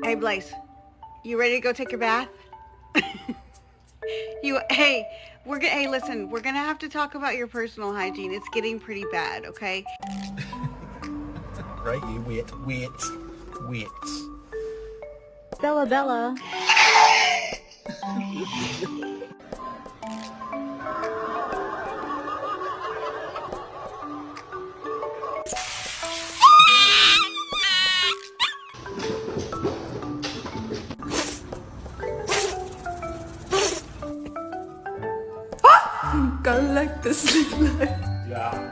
Hey, Blaze, you ready to go take your bath? Hey, listen, we're gonna have to talk about your personal hygiene. It's getting pretty bad, okay? Right, you wait. Bella Bella. I like this. Yeah.